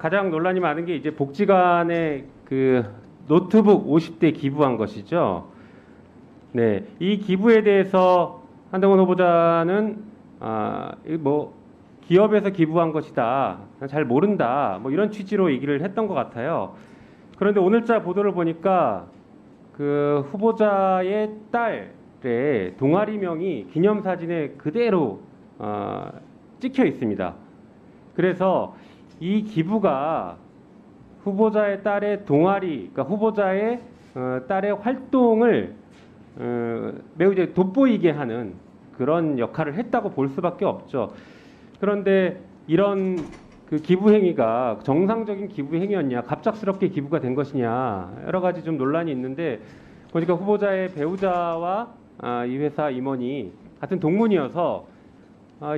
가장 논란이 많은 게 이제 복지관에 그 노트북 50대 기부한 것이죠. 네, 이 기부에 대해서 한동훈 후보자는 뭐 기업에서 기부한 것이다, 잘 모른다, 뭐 이런 취지로 얘기를 했던 것 같아요. 그런데 오늘자 보도를 보니까 그 후보자의 딸의 동아리명이 기념사진에 그대로 찍혀 있습니다. 그래서 이 기부가 후보자의 딸의 동아리, 그러니까 후보자의 딸의 활동을 매우 이제 돋보이게 하는 그런 역할을 했다고 볼 수밖에 없죠. 그런데 이런 그 기부 행위가 정상적인 기부 행위였냐, 갑작스럽게 기부가 된 것이냐, 여러 가지 좀 논란이 있는데 보니까 후보자의 배우자와 이 회사 임원이 같은 동문이어서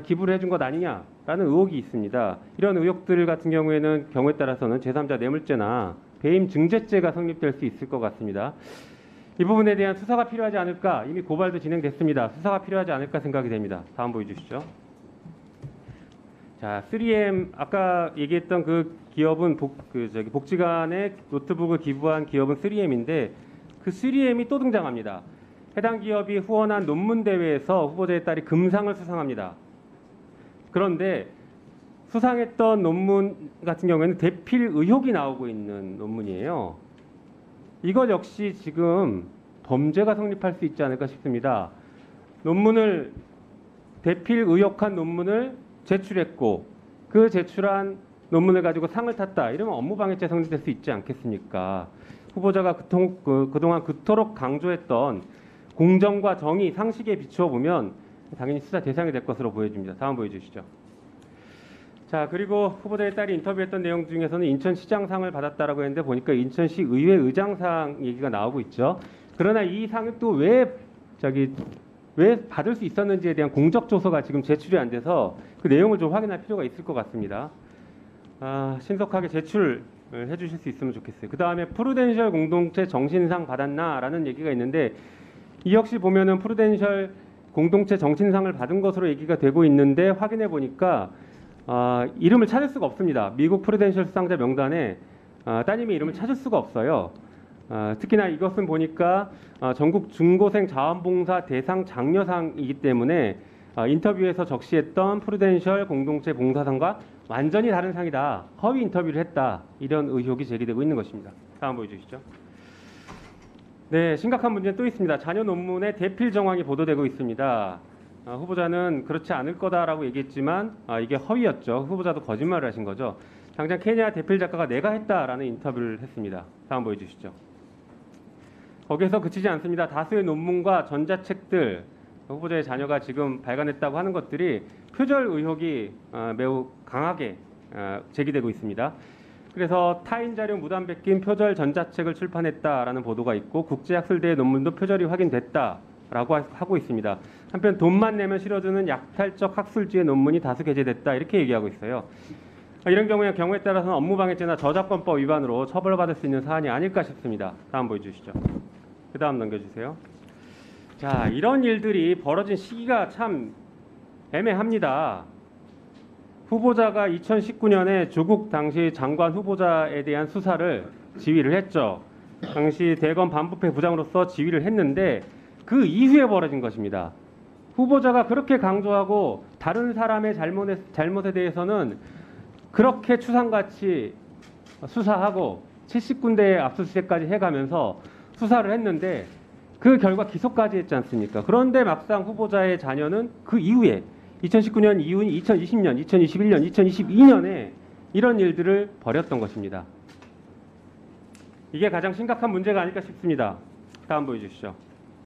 기부를 해준 것 아니냐라는 의혹이 있습니다. 이런 의혹들 같은 경우에는 경우에 따라서는 제3자 뇌물죄나 배임 증죄죄가 성립될 수 있을 것 같습니다. 이 부분에 대한 수사가 필요하지 않을까, 이미 고발도 진행됐습니다. 수사가 필요하지 않을까 생각이 됩니다. 다음 보여주시죠. 자, 3M 아까 얘기했던 그 기업은 복지관에 노트북을 기부한 기업은 3M인데 그 3M이 또 등장합니다. 해당 기업이 후원한 논문 대회에서 후보자의 딸이 금상을 수상합니다. 그런데 수상했던 논문 같은 경우에는 대필 의혹이 나오고 있는 논문이에요. 이것 역시 지금 범죄가 성립할 수 있지 않을까 싶습니다. 논문을 대필 의혹한 논문을 제출했고 그 제출한 논문을 가지고 상을 탔다. 이러면 업무방해죄 성립될 수 있지 않겠습니까? 후보자가 그동안 그토록 강조했던 공정과 정의, 상식에 비추어 보면 당연히 수사 대상이 될 것으로 보여집니다. 다음 보여주시죠. 자, 그리고 후보자의 딸이 인터뷰했던 내용 중에서는 인천시장상을 받았다라고 했는데 보니까 인천시 의회 의장상 얘기가 나오고 있죠. 그러나 이 상을 또 왜 받을 수 있었는지에 대한 공적 조서가 지금 제출이 안 돼서 그 내용을 좀 확인할 필요가 있을 것 같습니다. 신속하게 제출을 해주실 수 있으면 좋겠어요. 그 다음에 프루덴셜 공동체 정신상 받았나라는 얘기가 있는데 이 역시 보면은 프루덴셜 공동체 정신상을 받은 것으로 얘기가 되고 있는데 확인해 보니까 이름을 찾을 수가 없습니다. 미국 프루덴셜 수상자 명단에 따님의 이름을 찾을 수가 없어요. 특히나 이것은 보니까 전국 중고생 자원봉사 대상 장려상이기 때문에 인터뷰에서 적시했던 프루덴셜 공동체 봉사상과 완전히 다른 상이다. 허위 인터뷰를 했다. 이런 의혹이 제기되고 있는 것입니다. 다음 보여주시죠. 네, 심각한 문제는 또 있습니다. 자녀 논문의 대필 정황이 보도되고 있습니다. 후보자는 그렇지 않을 거다라고 얘기했지만 이게 허위였죠. 후보자도 거짓말을 하신 거죠. 당장 케냐 대필 작가가 내가 했다라는 인터뷰를 했습니다. 다음 보여주시죠. 거기에서 그치지 않습니다. 다수의 논문과 전자책들, 후보자의 자녀가 지금 발간했다고 하는 것들이 표절 의혹이 매우 강하게 제기되고 있습니다. 그래서 타인 자료 무단 베낀 표절 전자책을 출판했다라는 보도가 있고 국제학술대회 논문도 표절이 확인됐다라고 하고 있습니다. 한편 돈만 내면 실어주는 약탈적 학술지의 논문이 다수 게재됐다 이렇게 얘기하고 있어요. 이런 경우에 따라서는 업무방해죄나 저작권법 위반으로 처벌받을 수 있는 사안이 아닐까 싶습니다. 다음 보여주시죠. 그 다음 넘겨주세요. 자, 이런 일들이 벌어진 시기가 참 애매합니다. 후보자가 2019년에 조국 당시 장관 후보자에 대한 수사를 지휘를 했죠. 당시 대검 반부패 부장으로서 지휘를 했는데 그 이후에 벌어진 것입니다. 후보자가 그렇게 강조하고 다른 사람의 잘못에 대해서는 그렇게 추상같이 수사하고 70군데의 압수수색까지 해가면서 수사를 했는데 그 결과 기소까지 했지 않습니까? 그런데 막상 후보자의 자녀는 그 이후에 2019년 이후인 2020년, 2021년, 2022년에 이런 일들을 벌였던 것입니다. 이게 가장 심각한 문제가 아닐까 싶습니다. 다음 보여주시죠.